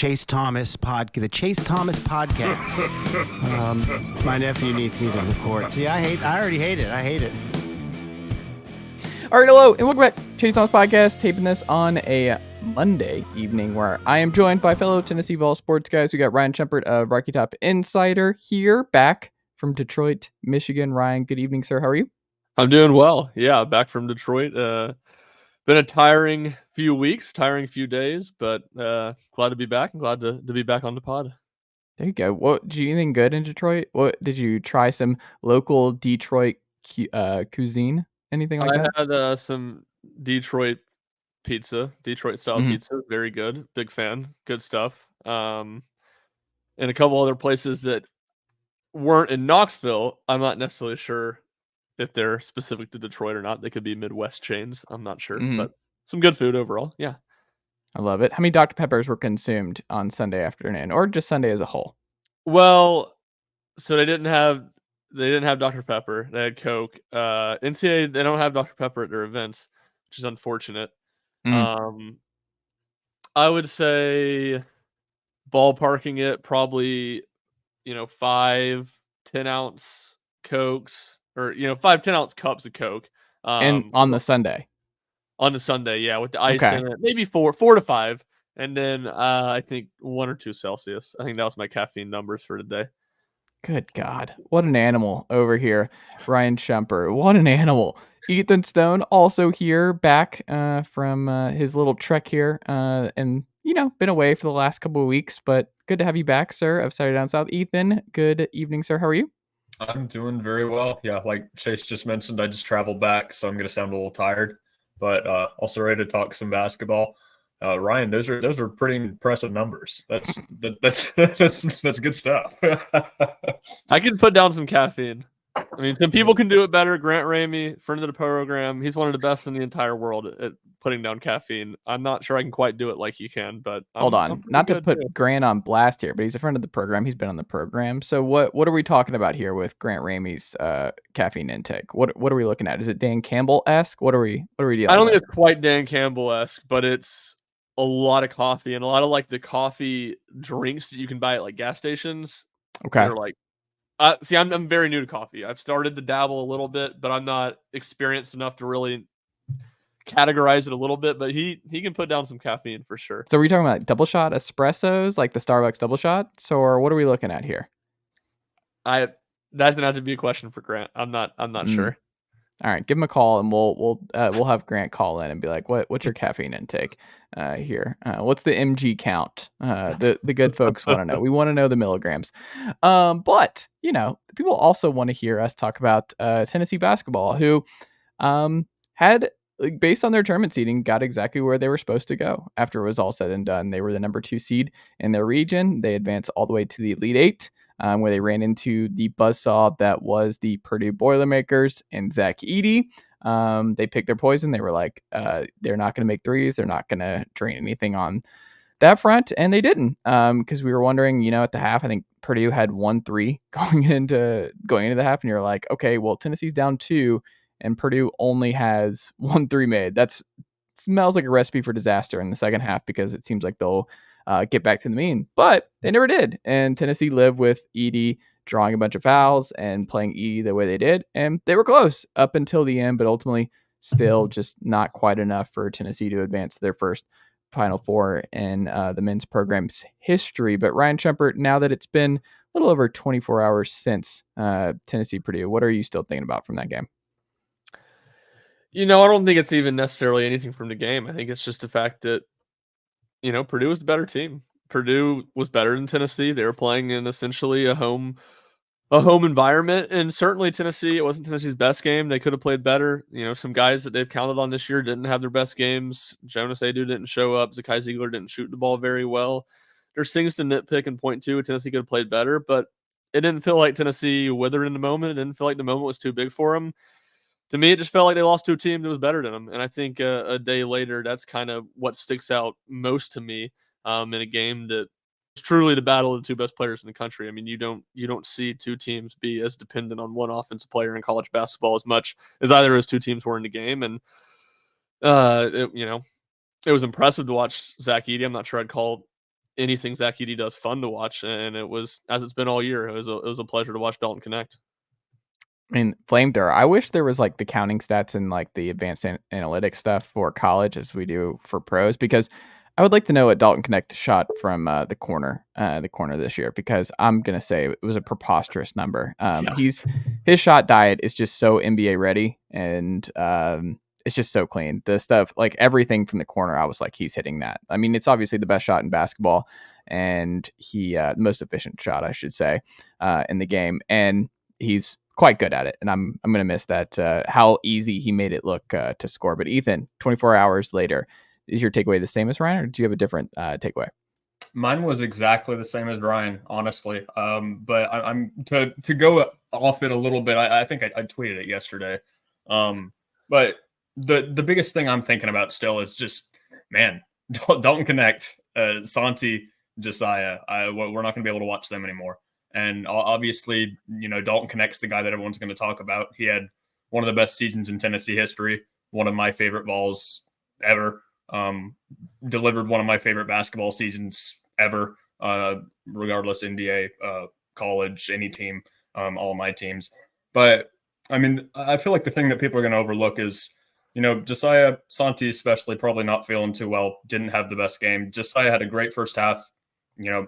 Chase Thomas podcast. My nephew needs me to record. See, I already hate it. I hate it. All right, hello, and welcome back to Chase Thomas podcast, taping this on a Monday evening where I am joined by fellow Tennessee Vols sports guys. We got Ryan Schumpert of Rocky Top Insider here, back from Detroit, Michigan. Ryan, good evening, sir. How are you? I'm doing well. Yeah, back from Detroit. Been a tiring few weeks, tiring few days, but glad to be back and glad to be back on the pod. There you go. What did you anything good in Detroit? What did you try some local Detroit cuisine? Anything like that? I had some Detroit style pizza, very good. Big fan, good stuff. And a couple other places that weren't in Knoxville. I'm not necessarily sure if they're specific to Detroit or not. They could be Midwest chains. I'm not sure, but some good food overall. Yeah. I love it. How many Dr. Peppers were consumed on Sunday afternoon, or just Sunday as a whole? Well, so they didn't have Dr. Pepper. They had Coke. NCAA, they don't have Dr. Pepper at their events, which is unfortunate. I would say ballparking it probably, 5 10-ounce Cokes or, 5 10-ounce cups of Coke. And on the Sunday. On the Sunday, yeah, with the ice in it. Maybe 4 to 5. And then I think 1 or 2 Celsius. I think that was my caffeine numbers for today. Good God. What an animal over here. Ryan Schumpert. What an animal. Ethan Stone also here, back from his little trek here. And, been away for the last couple of weeks, but good to have you back, sir, of Saturday Down South. Ethan, good evening, sir. How are you? I'm doing very well. Yeah, like Chase just mentioned, I just traveled back, so I'm going to sound a little tired, but also ready to talk some basketball. Ryan, those are pretty impressive numbers. That's good stuff. I can put down some caffeine. I mean, some people can do it better. Grant Ramey, friend of the program, he's one of the best in the entire world at putting down caffeine. I'm not sure I can quite do it like he can, but hold on, not to put Grant on blast here, but he's a friend of the program. He's been on the program. So what are we talking about here with Grant Ramey's caffeine intake? What are we looking at? Is it Dan Campbell-esque? What are we dealing I don't with? think it's quite Dan Campbell-esque, but it's a lot of coffee and a lot of like the coffee drinks that you can buy at like gas stations. Okay. They're like, see, I'm very new to coffee. I've started to dabble a little bit, but I'm not experienced enough to really categorize it a little bit. But he can put down some caffeine for sure. So are we talking about double shot espressos, like the Starbucks double shots, or what are we looking at here? That's gonna have to be a question for Grant. I'm not sure. All right, give him a call and we'll have Grant call in and be like, what's your caffeine intake here? What's the mg count? The good folks want to know. We want to know the milligrams. But people also want to hear us talk about Tennessee basketball, who had, based on their tournament seeding, got exactly where they were supposed to go after it was all said and done. They were the number 2 seed in their region. They advanced all the way to the Elite 8. Where they ran into the buzzsaw that was the Purdue Boilermakers and Zach Edey. They picked their poison. They were like, they're not going to make threes. They're not going to drain anything on that front. And they didn't, because we were wondering, at the half, I think Purdue had 1-3 going into the half. And you're like, okay, well, Tennessee's down 2 and Purdue only has 1-3 made. That smells like a recipe for disaster in the second half, because it seems like they'll get back to the mean, but they never did. And Tennessee lived with Edey drawing a bunch of fouls and playing Edey the way they did, and they were close up until the end, but ultimately still just not quite enough for Tennessee to advance to their first Final Four in the men's program's history. But Ryan Schumpert, now that it's been a little over 24 hours since Tennessee Purdue, what are you still thinking about from that game? I don't think it's even necessarily anything from the game. I think it's just the fact that Purdue was the better team. Purdue was better than Tennessee. They were playing in essentially a home environment, and certainly Tennessee, it wasn't Tennessee's best game. They could have played better. Some guys that they've counted on this year didn't have their best games. Jonas Aidoo didn't show up. Zakai Ziegler didn't shoot the ball very well. There's things to nitpick and point to. Tennessee could have played better, but it didn't feel like Tennessee withered in the moment. It didn't feel like the moment was too big for them. To me, it just felt like they lost to a team that was better than them. And I think a day later, that's kind of what sticks out most to me in a game that is truly the battle of the 2 best players in the country. I mean, you don't see 2 teams be as dependent on one offensive player in college basketball as much as either of those 2 teams were in the game. And, it was impressive to watch Zach Edey. I'm not sure I'd call anything Zach Edey does fun to watch, and it was, as it's been all year, it was a pleasure to watch Dalton Knecht. I mean, flamethrower. I wish there was like the counting stats and like the advanced analytics stuff for college as we do for pros, because I would like to know what Dalton Knecht shot from the corner this year, because I'm gonna say it was a preposterous number. His shot diet is just so NBA ready, and it's just so clean. The stuff, like everything from the corner, I was like, he's hitting that. I mean, it's obviously the best shot in basketball, and the most efficient shot, I should say, in the game, and he's quite good at it. And I'm gonna miss that how easy he made it look to score. But Ethan, 24 hours later, is your takeaway the same as Ryan, or do you have a different takeaway? Mine was exactly the same as Ryan, honestly. But I'm to go off it a little bit. I think I tweeted it yesterday. But the biggest thing I'm thinking about still is just, man, Dalton Knecht, Santi, Josiah. We're not going to be able to watch them anymore. And obviously, Dalton Knecht's the guy that everyone's going to talk about. He had one of the best seasons in Tennessee history, one of my favorite Vols ever. Delivered one of my favorite basketball seasons ever, regardless, NBA, college, any team, all of my teams. But I mean, I feel like the thing that people are going to overlook is, Josiah, Santi especially, probably not feeling too well, didn't have the best game. Josiah had a great first half,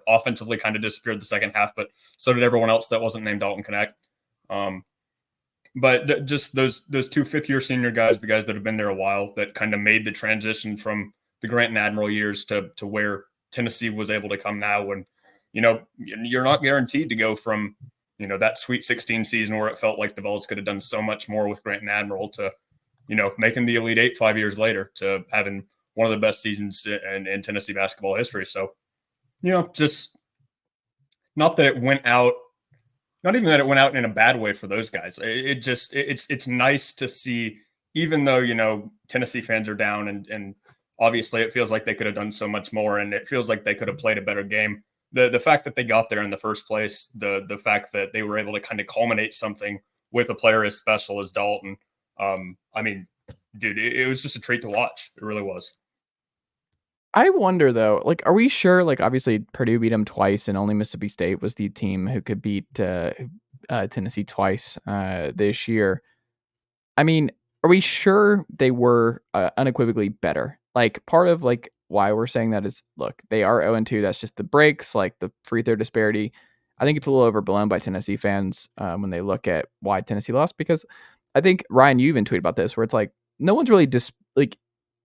offensively kind of disappeared the second half, but so did everyone else that wasn't named Dalton Knecht. But just those two fifth-year senior guys, the guys that have been there a while, that kind of made the transition from the Grant and Admiral years to where Tennessee was able to come now. When, you're not guaranteed to go from, that Sweet 16 season where it felt like the Vols could have done so much more with Grant and Admiral to, making the Elite Eight 5 years later, to having one of the best seasons in Tennessee basketball history. So, just not that it went out. Not even that it went out in a bad way for those guys. It's nice to see, even though, Tennessee fans are down and obviously it feels like they could have done so much more, and it feels like they could have played a better game. The fact that they got there in the first place, the fact that they were able to kind of culminate something with a player as special as Dalton. I mean, dude, it was just a treat to watch. It really was. I wonder though, like, are we sure? Like, obviously Purdue beat them twice, and only Mississippi State was the team who could beat Tennessee twice this year. I mean, are we sure they were unequivocally better? Like, part of like why we're saying that is, look, they are 0-2. That's just the breaks, like the free throw disparity. I think it's a little overblown by Tennessee fans when they look at why Tennessee lost, because I think, Ryan, you even tweeted about this, where it's like no one's really like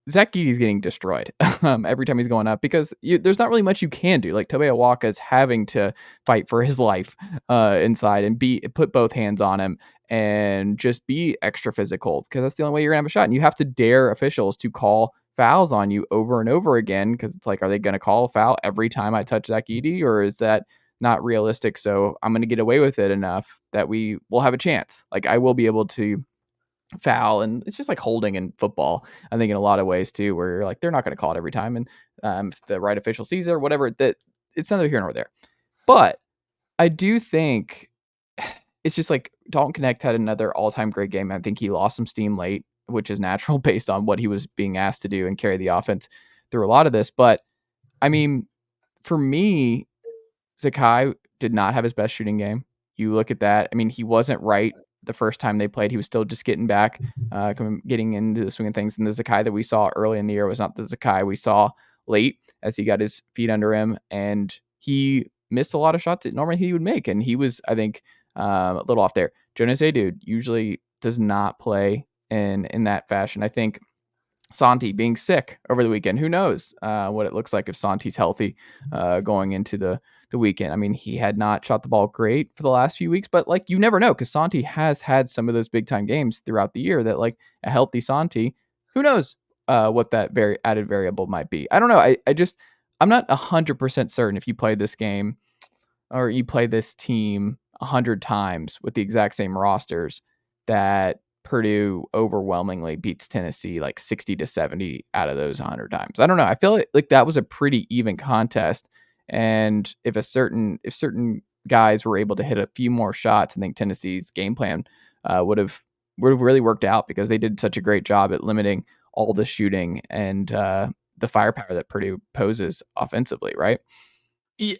Zach Edey's getting destroyed every time he's going up, because there's not really much you can do. Like, Tobe is having to fight for his life inside and put both hands on him and just be extra physical, because that's the only way you're gonna have a shot. And you have to dare officials to call fouls on you over and over again, because it's like, are they going to call a foul every time I touch Zach Edey, or is that not realistic? So I'm going to get away with it enough that we will have a chance. Like, I will be able to foul, and it's just like holding in football, I think, in a lot of ways too, where you're like, they're not going to call it every time, and if the right official sees it or whatever, that it's neither here nor there. But I do think it's just like Dalton Knecht had another all-time great game. I think he lost some steam late, which is natural based on what he was being asked to do and carry the offense through a lot of this. But I mean, for me, Zakai did not have his best shooting game. You look at that. I mean, he wasn't right the first time they played. He was still just getting back, getting into the swing of things. And the Zakai that we saw early in the year was not the Zakai we saw late, as he got his feet under him, and he missed a lot of shots that normally he would make. And he was, I think, a little off there. Jonas Edey usually does not play in that fashion. I think Santi being sick over the weekend, who knows what it looks like if Santi's healthy going into the weekend. I mean, he had not shot the ball great for the last few weeks, but like, you never know, because Santi has had some of those big time games throughout the year that, like, a healthy Santi, who knows what that very added variable might be. I don't know. I'm not 100% certain if you play this game or you play this team 100 times with the exact same rosters, that Purdue overwhelmingly beats Tennessee like 60-70 out of those 100 times. I don't know. I feel like that was a pretty even contest. And if certain guys were able to hit a few more shots, I think Tennessee's game plan would have really worked out, because they did such a great job at limiting all the shooting and the firepower that Purdue poses offensively, right?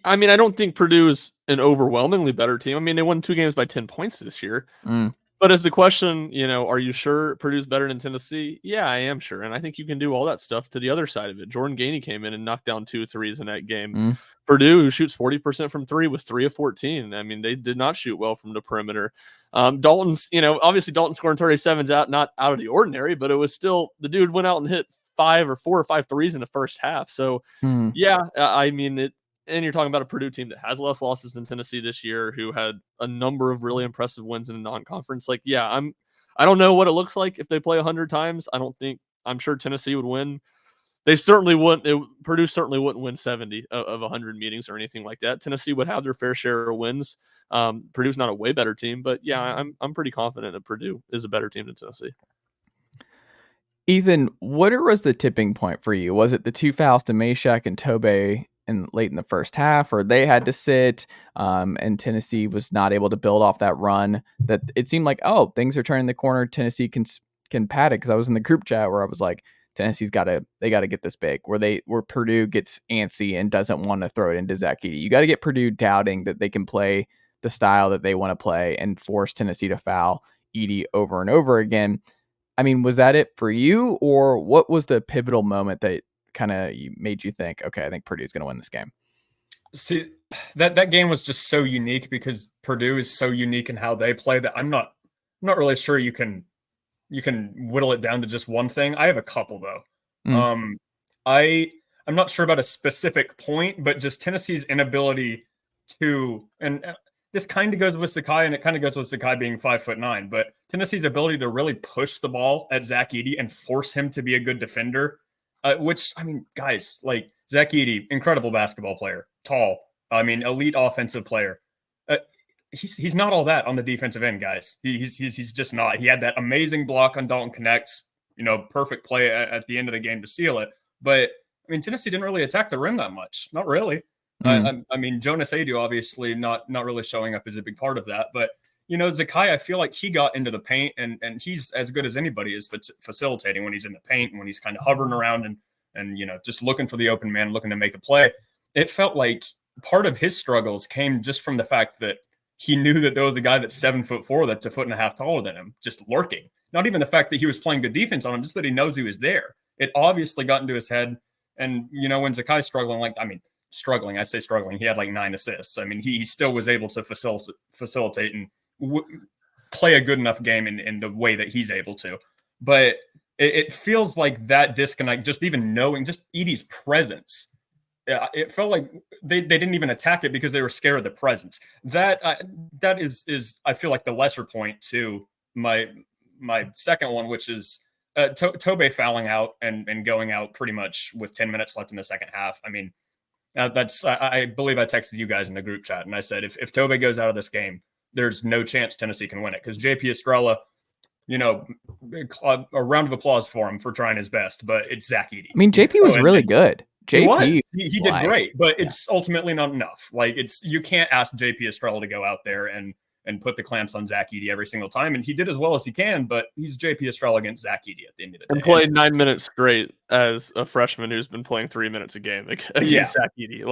I mean, I don't think Purdue is an overwhelmingly better team. I mean, they won 2 games by 10 points this year. But as the question, are you sure Purdue's better than Tennessee? Yeah, I am sure. And I think you can do all that stuff to the other side of it. Jordan Gainey came in and knocked down 2 threes in that game. Purdue, who shoots 40% from 3, was 3 of 14. I mean, they did not shoot well from the perimeter. Dalton's, obviously Dalton scoring 37's not out of the ordinary, but it was still, the dude went out and hit 4 or 5 threes in the first half. So, yeah, I mean, and you're talking about a Purdue team that has less losses than Tennessee this year, who had a number of really impressive wins in the non-conference. Like, yeah, I don't know what it looks like if they play 100 times. I'm sure Tennessee would win. They certainly wouldn't. Purdue certainly wouldn't win 70 of 100 meetings or anything like that. Tennessee would have their fair share of wins. Purdue's not a way better team, but yeah, I'm pretty confident that Purdue is a better team than Tennessee. Ethan, what was the tipping point for you? Was it the 2 fouls to Mashack and Tobe late in the first half, or they had to sit, and Tennessee was not able to build off that run? That it seemed like, things are turning the corner. Tennessee can pad it, because I was in the group chat where I was like, Tennessee's got to get this big, where Purdue gets antsy and doesn't want to throw it into Zach Edey. You got to get Purdue doubting that they can play the style that they want to play and force Tennessee to foul Edey over and over again. I mean, was that it for you, or what was the pivotal moment that kind of made you think, okay, I think Purdue's going to win this game? See, that game was just so unique because Purdue is so unique in how they play that I'm not really sure you can whittle it down to just one thing. I have a couple though. I'm not sure about a specific point, but just Tennessee's inability to, and this kind of goes with Sakai, and it kind of goes with Sakai being 5'9", but Tennessee's ability to really push the ball at Zach Edey and force him to be a good defender, which, I mean, guys, like Zach Edey, incredible basketball player, tall, I mean, elite offensive player. He's not all that on the defensive end, guys. He's just not. He had that amazing block on Dalton Knecht, perfect play at the end of the game to seal it. But, I mean, Tennessee didn't really attack the rim that much. Not really. I mean, Jonas Edey obviously not really showing up is a big part of that. But, Zakai, I feel like he got into the paint, and he's as good as anybody is facilitating when he's in the paint and when he's kind of hovering around and just looking for the open man, looking to make a play. It felt like part of his struggles came just from the fact that he knew that there was a guy that's 7'4" that's 1.5 feet taller than him, just lurking. Not even the fact that he was playing good defense on him, just that he knows he was there. It obviously got into his head. And, when Zakai's struggling, I say struggling, he had like 9 assists. I mean, he still was able to facilitate and play a good enough game in the way that he's able to. But it feels like that disconnect, just even knowing, just Edey's presence, it felt like they didn't even attack it because they were scared of the presence. That is I feel like the lesser point to my second one, which is Tobe fouling out and going out pretty much with 10 minutes left in the second half. I mean, I believe I texted you guys in the group chat and I said, if Tobe goes out of this game, there's no chance Tennessee can win it, because JP Estrella, a round of applause for him for trying his best, but it's Zach Edey. I mean, JP was really good. JP, he did great, but it's ultimately not enough. Like, you can't ask JP Estrella to go out there and put the clamps on Zach Edey every single time. And he did as well as he can, but he's JP Estrella against Zach Edey at the end of the day. And played 9 minutes straight as a freshman who's been playing 3 minutes a game against Zach Edey.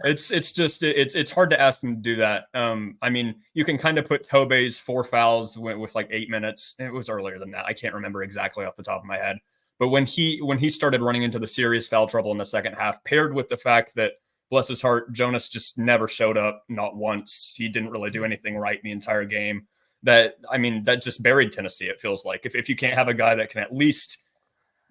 It's hard to ask him to do that. I mean, you can kind of put Tobe's 4 fouls with like 8 minutes. It was earlier than that. I can't remember exactly off the top of my head. But when he started running into the serious foul trouble in the second half, paired with the fact that, bless his heart, Jonas just never showed up, not once. He didn't really do anything right the entire game. That just buried Tennessee, it feels like. If you can't have a guy that can at least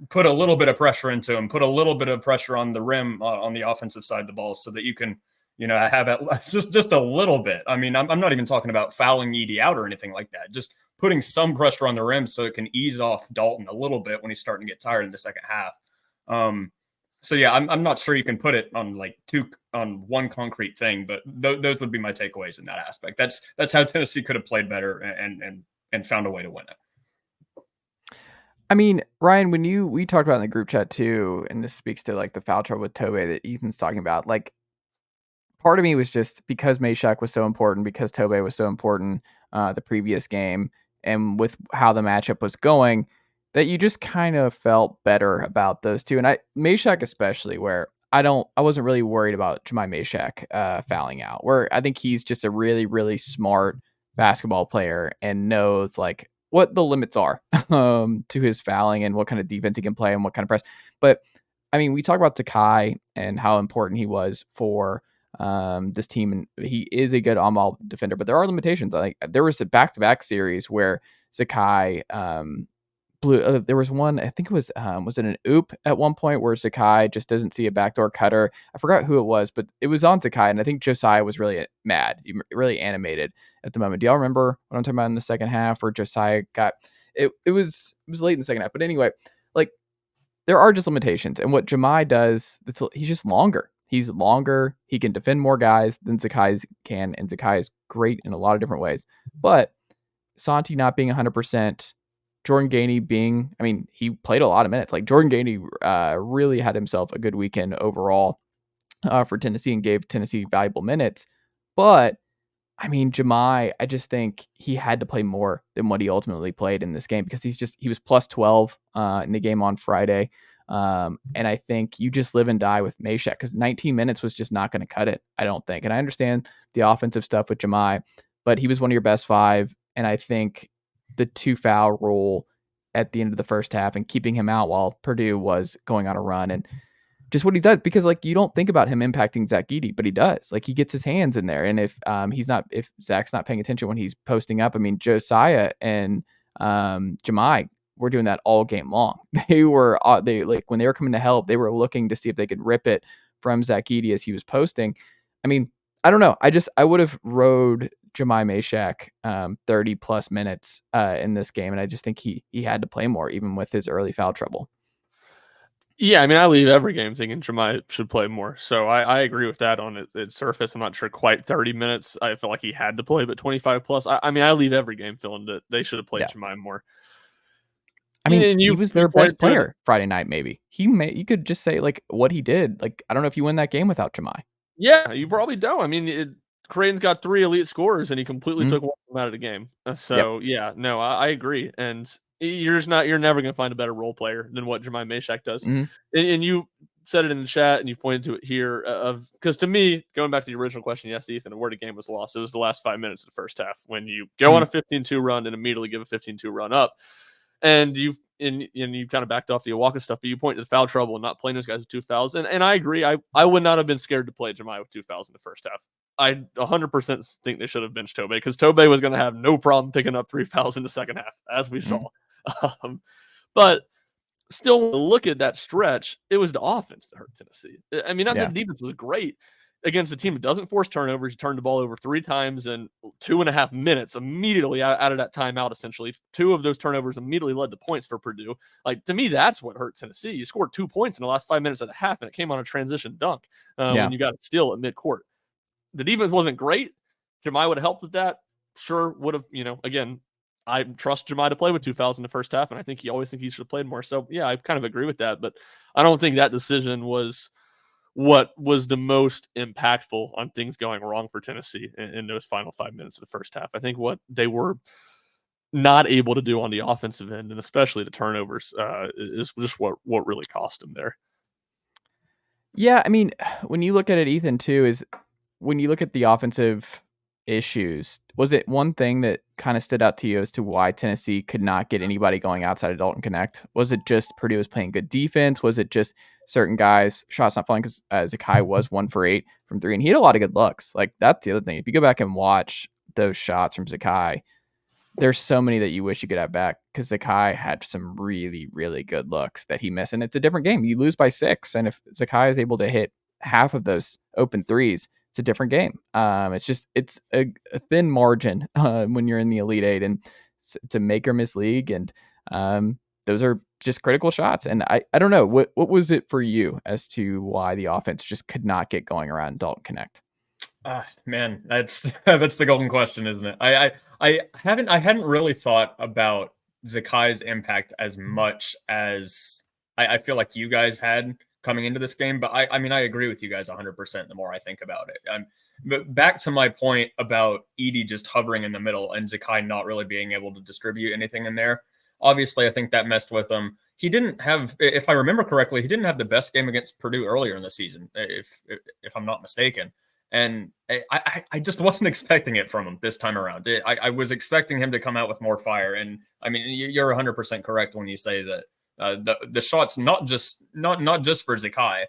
put a little bit of pressure into him, put a little bit of pressure on the rim on the offensive side of the ball so that you can, have just a little bit. I mean, I'm not even talking about fouling Edey out or anything like that. Just putting some pressure on the rim so it can ease off Dalton a little bit when he's starting to get tired in the second half. So yeah, I'm not sure you can put it on on one concrete thing, but those would be my takeaways in that aspect. That's how Tennessee could have played better and found a way to win it. I mean, Ryan, when we talked about in the group chat too, and this speaks to like the foul trouble with Tobe that Ethan's talking about, like part of me was just because Mashack was so important, because Tobe was so important the previous game, and with how the matchup was going, that you just kind of felt better about those two. And Mashack especially, where I wasn't really worried about Jemai Mashack fouling out. Where I think he's just a really, really smart basketball player and knows like what the limits are to his fouling and what kind of defense he can play and what kind of press. But I mean, we talk about Takai and how important he was for this team, and he is a good on-ball defender, but there are limitations. Like there was a back-to-back series where Zakai there was one, I think it was it an oop at one point where Zakai just doesn't see a backdoor cutter. I forgot who it was, but it was on Zakai, and I think Josiah was really mad, really animated at the moment. Do y'all remember what I'm talking about in the second half where Josiah got it? It was late in the second half, but anyway, like there are just limitations, and what Jemai does, he's just longer. He's longer. He can defend more guys than Zakai can, and Zakai is great in a lot of different ways. But Santi not being 100%, Jordan Gainey being, I mean, he played a lot of minutes. Like Jordan Gainey really had himself a good weekend overall for Tennessee and gave Tennessee valuable minutes. But I mean, Jemai, I just think he had to play more than what he ultimately played in this game because he was plus 12 in the game on Friday. And I think you just live and die with Mashack because 19 minutes was just not going to cut it, I don't think. And I understand the offensive stuff with Jemai, but he was one of your best five. And I think the 2-foul rule at the end of the first half and keeping him out while Purdue was going on a run and just what he does, because like you don't think about him impacting Zach Edey, but he does. Like he gets his hands in there, and if Zach's not paying attention when he's posting up, I mean Josiah and Jemai were doing that all game long. They like when they were coming to help, they were looking to see if they could rip it from Zach Edey as he was posting. I mean, I don't know. I would have rode Jemai Mashack 30 plus minutes in this game, and I just think he had to play more even with his early foul trouble. Yeah, I mean, I leave every game thinking Jemai should play more. So I agree with that on its surface. I'm not sure quite 30 minutes. I feel like he had to play, but 25 plus. I mean, I leave every game feeling that they should have played Jemai more. I mean, he was their best player Friday night, maybe. You could just say, like, what he did. Like, I don't know if you win that game without Jemai. Yeah, you probably don't. I mean, Creighton's got 3 elite scorers, and he completely took one of them out of the game. So, yeah, no, I agree. And you're never going to find a better role player than what Jemai Mashack does. And you said it in the chat, and you pointed to it here. Because to me, going back to the original question you asked Ethan, where the game was lost, it was the last 5 minutes of the first half when you go on a 15-2 run and immediately give a 15-2 run up. And you kind of backed off the Iwaka stuff, but you point to the foul trouble and not playing those guys with 2 fouls. And I agree. I would not have been scared to play Jemai with 2 fouls in the first half. I 100% think they should have benched Tobe because Tobe was going to have no problem picking up 3 fouls in the second half, as we saw. But still, look at that stretch. It was the offense that hurt Tennessee. I mean, the defense was great against a team that doesn't force turnovers. He turned the ball over 3 times in 2.5 minutes immediately out of that timeout, essentially. 2 of those turnovers immediately led to points for Purdue. Like, to me, that's what hurt Tennessee. You scored 2 points in the last 5 minutes of the half, and it came on a transition dunk when you got it steal at midcourt. The defense wasn't great. Jemai would have helped with that. Sure, would have, again, I trust Jemai to play with 2 fouls in the first half, and I think he should have played more. So, yeah, I kind of agree with that, but I don't think that decision was what was the most impactful on things going wrong for Tennessee in those final 5 minutes of the first half. I think what they were not able to do on the offensive end, and especially the turnovers, is just what really cost them there. Yeah, I mean, when you look at it, Ethan, too, is when you look at the offensive issues, was it one thing that kind of stood out to you as to why Tennessee could not get anybody going outside of Dalton Knecht? Was it just Purdue was playing good defense? Was it just certain guys shots not falling? Because Zakai was 1 for 8 from 3, and he had a lot of good looks. Like, that's the other thing. If you go back and watch those shots from Zakai, there's so many that you wish you could have back because Zakai had some really, really good looks that he missed. And it's a different game. You lose by 6. And if Zakai is able to hit half of those open threes, it's a different game. It's a thin margin when you're in the Elite Eight and to make or miss league. And those are just critical shots. And I don't know, what was it for you as to why the offense just could not get going around Dalton Knecht? Man, that's the golden question, isn't it? I hadn't really thought about Zakai's impact as much as I feel like you guys had coming into this game, but I mean, I agree with you guys 100% the more I think about it. But back to my point about Edey just hovering in the middle and Zakai not really being able to distribute anything in there. Obviously, I think that messed with him. he didn't have, if I remember correctly, he didn't have the best game against Purdue earlier in the season, if I'm not mistaken. And I just wasn't expecting it from him this time around. I was expecting him to come out with more fire. And I mean, you're 100% correct when you say that the shots, not just for Zakai,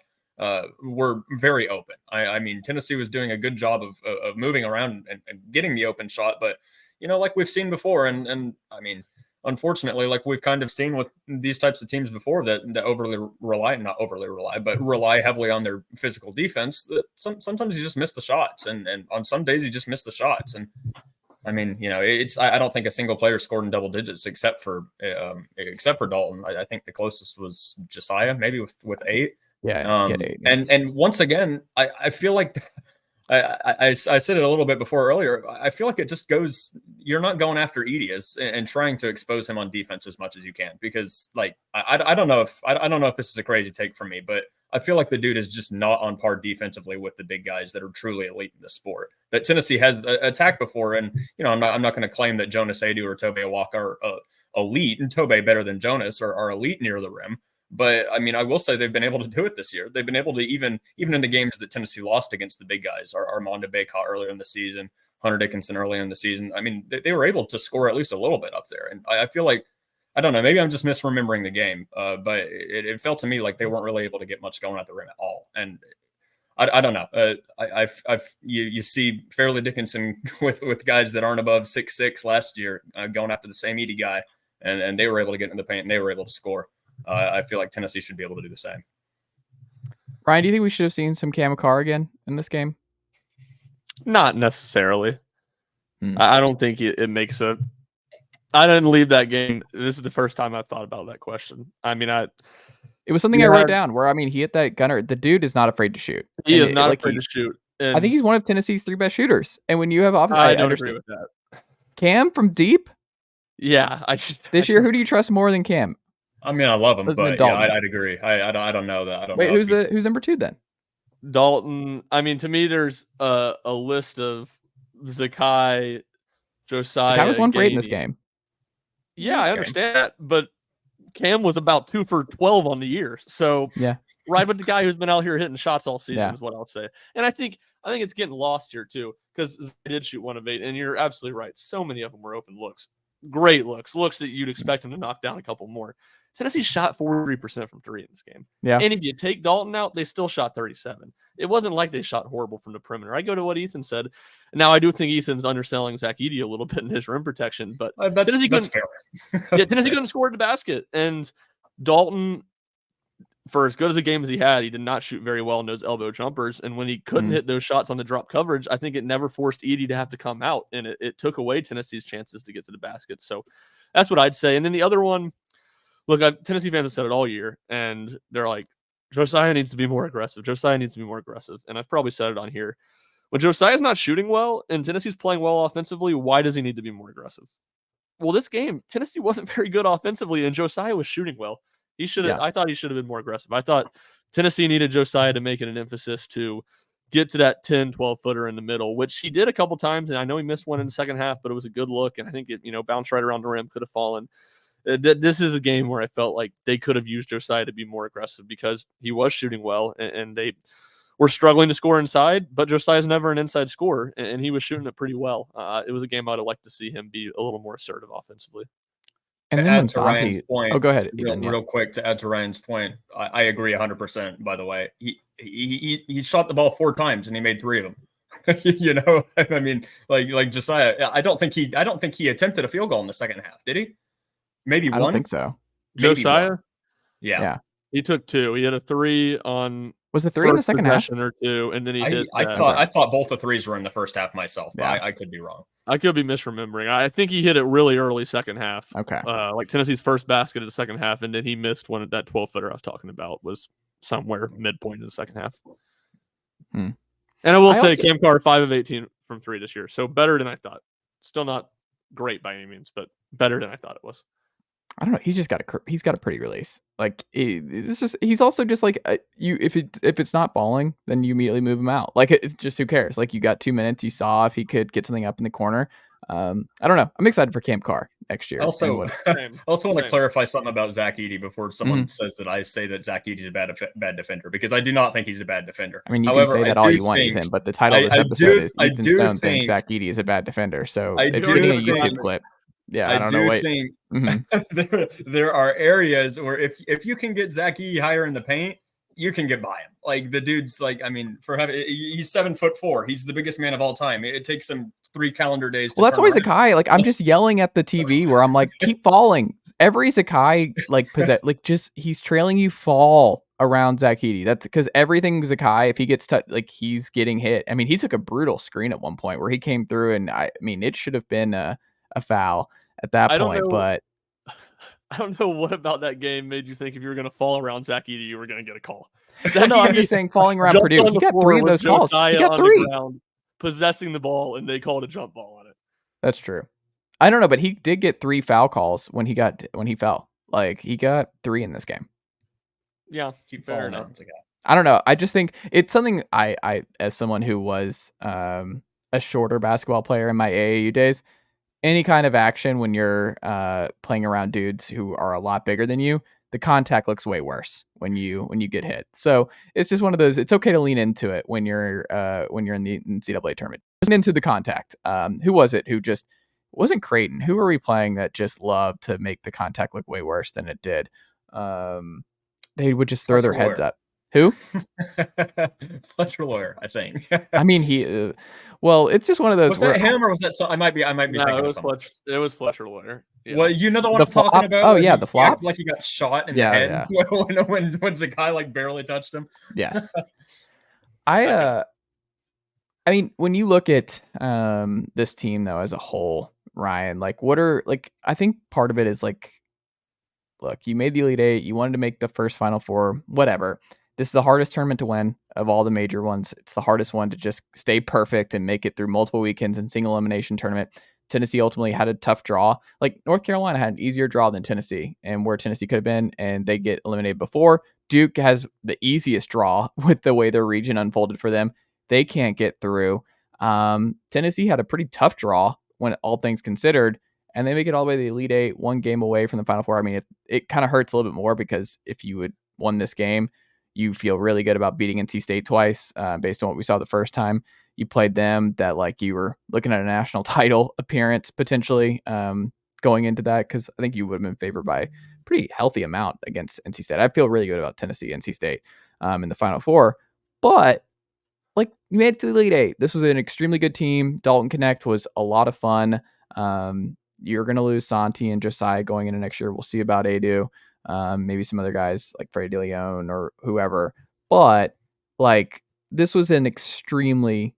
were very open. I mean, Tennessee was doing a good job of moving around and getting the open shot, but like we've seen before, and I mean, unfortunately, like we've kind of seen with these types of teams before that not overly rely, but rely heavily on their physical defense, that sometimes you just miss the shots, and on some days you just miss the shots. And I mean, I don't think a single player scored in double digits except for Dalton. I think the closest was Josiah, maybe with 8. Yeah, he had 8. And once again, I feel like I said it a little bit before earlier. I feel like it just goes. You're not going after Edey and trying to expose him on defense as much as you can, because like I don't know if this is a crazy take from me, but I feel like the dude is just not on par defensively with the big guys that are truly elite in the sport that Tennessee has attacked before. And I'm not going to claim that Jonas, Edey, or Tobe are elite, and Tobe better than Jonas are elite near the rim. But I mean, I will say they've been able to do it this year. They've been able to even in the games that Tennessee lost against the big guys, Armando Bacot earlier in the season, Hunter Dickinson earlier in the season. I mean, they were able to score at least a little bit up there. And I feel like, I don't know, maybe I'm just misremembering the game, but it felt to me like they weren't really able to get much going at the rim at all. And I don't know. You see Fairleigh Dickinson with guys that aren't above 6'6" last year going after the same Edey guy, and they were able to get in the paint and they were able to score. I feel like Tennessee should be able to do the same. Ryan, do you think we should have seen some Cam Carr again in this game? Not necessarily. I don't think it makes a. I didn't leave that game. This is the first time I've thought about that question. I mean, it was something I wrote down where, I mean, he hit that gunner. The dude is not afraid to shoot. He is not afraid to shoot. I think he's one of Tennessee's 3 best shooters. And when you have offense, I don't agree with that. Cam from deep? Yeah. This year, who do you trust more than Cam? I mean, I love him, but yeah, I'd agree. I don't know that. I don't. Wait, know who's number 2 then? Dalton. I mean, to me, there's a list of Zakai, Josiah. Zakai was 1 for 8 in Edey. this game. Yeah, I understand that, but Cam was about 2 for 12 on the year. So yeah, right with the guy who's been out here hitting shots all season is what I'll say. And I think it's getting lost here too, because they did shoot 1 of 8, and you're absolutely right. So many of them were open looks, great looks that you'd expect him to knock down a couple more. Tennessee shot 43% from 3 in this game. Yeah. And if you take Dalton out, they still shot 37. It wasn't like they shot horrible from the perimeter. I go to what Ethan said. Now, I do think Ethan's underselling Zach Edey a little bit in his rim protection, but that's fair. Tennessee couldn't score at the basket. And Dalton, for as good as a game as he had, he did not shoot very well in those elbow jumpers. And when he couldn't hit those shots on the drop coverage, I think it never forced Edey to have to come out. And it took away Tennessee's chances to get to the basket. So that's what I'd say. And then the other one, look, Tennessee fans have said it all year, and they're like, Josiah needs to be more aggressive. Josiah needs to be more aggressive. And I've probably said it on here. When Josiah's not shooting well and Tennessee's playing well offensively, why does he need to be more aggressive? Well, this game, Tennessee wasn't very good offensively, and Josiah was shooting well. He should have. Yeah. I thought he should have been more aggressive. I thought Tennessee needed Josiah to make it an emphasis to get to that 10, 12-footer in the middle, which he did a couple times, and I know he missed one in the second half, but it was a good look, and I think it bounced right around the rim, could have fallen. This is a game where I felt like they could have used Josiah to be more aggressive because he was shooting well, and they were struggling to score inside, but Josiah's never an inside scorer, and he was shooting it pretty well. It was a game I'd have liked to see him be a little more assertive offensively. And then to Ryan's point, go ahead. Real quick, to add to Ryan's point, I agree 100%. By the way, he shot the ball 4 times and he made 3 of them. I mean, like Josiah, I don't think he attempted a field goal in the second half. Did he? Maybe 1. I don't think so. Maybe Josiah? 1. Yeah. He took 2. He had a 3 on. Was the 3 in the second half or 2, and then he hit. I thought both the 3s were in the first half myself. But I could be wrong. I could be misremembering. I think he hit it really early second half. Okay. Like Tennessee's first basket in the second half, and then he missed one. That 12-footer I was talking about was somewhere midpoint in the second half. And I will say, Cam Carr 5 of 18 from 3 this year, so better than I thought. Still not great by any means, but better than I thought it was. I don't know. He's got a pretty release. Like he's also just like if it's not balling, then you immediately move him out. Like it's just who cares? Like you got 2 minutes. You saw if he could get something up in the corner. I don't know. I'm excited for Camp Carr next year. Also, I also want to Same. clarify something about Zach Edey before someone Mm-hmm. says that I say that Zach Edey is a bad defender, because I do not think he's a bad defender. I mean, you However, can say that all you want, Ethan, but the title of this episode is Ethan Stone thinks Zach Edey is a bad defender. So it's getting a YouTube clip. Yeah, I don't know. I think there are areas where if you can get Zach Edey higher in the paint, you can get by him. Like, the dude's like, I mean, he's 7'4". He's the biggest man of all time. It takes him 3 calendar days. Well, that's always Zakai. Like, I'm just yelling at the TV where I'm like, keep falling. Every Zakai, he's trailing you, fall around Zach Edey. That's because everything Zakai, if he gets touched, like, he's getting hit. I mean, he took a brutal screen at one point where he came through, and I mean, it should have been a foul at that point. But I don't know what about that game made you think if you were going to fall around Zach Edey, you were going to get a call. No, I'm just saying, falling around Purdue. He got 3 of those calls. He got 3. Possessing the ball, and they called a jump ball on it. That's true. I don't know, but he did get 3 foul calls when he fell. Like, he got 3 in this game. Yeah, fair enough. I don't know. I just think it's something I as someone who was a shorter basketball player in my AAU days, any kind of action when you're playing around dudes who are a lot bigger than you, the contact looks way worse when you get hit. So it's just one of those. It's okay to lean into it when you're in the NCAA tournament. Lean into the contact. Who was it? Who just wasn't Creighton? Who were we playing that just loved to make the contact look way worse than it did? They would just throw their heads up. Who? Fletcher Lawyer, I think. I mean, he. Well, it's just one of those. Was that him or was that? I might be. No, thinking of someone. It was Fletcher Lawyer. Yeah. Well, you know the one I'm talking about. Oh yeah, the flop. Like he got shot in the head when the guy like barely touched him. Yes. I mean, when you look at this team though as a whole, Ryan, like, I think part of it is like, look, you made the Elite Eight, you wanted to make the first Final Four, whatever. This is the hardest tournament to win of all the major ones. It's the hardest one to just stay perfect and make it through multiple weekends and single elimination tournament. Tennessee ultimately had a tough draw. Like, North Carolina had an easier draw than Tennessee, and where Tennessee could have been, and they get eliminated before. Duke has the easiest draw with the way their region unfolded for them. They can't get through. Tennessee had a pretty tough draw when all things considered, and they make it all the way to the Elite Eight, 1 game away from the Final Four. I mean, it kind of hurts a little bit more because if you had won this game, you feel really good about beating NC State twice, based on what we saw the first time you played them, that like you were looking at a national title appearance potentially going into that, because I think you would have been favored by a pretty healthy amount against NC State. I feel really good about Tennessee, NC State in the Final Four, but like, you made it to the Elite Eight. This was an extremely good team. Dalton Knecht was a lot of fun. You're going to lose Santi and Josiah going into next year. We'll see about Edey. Maybe some other guys like Freddie DeLeon or whoever. But like, this was an extremely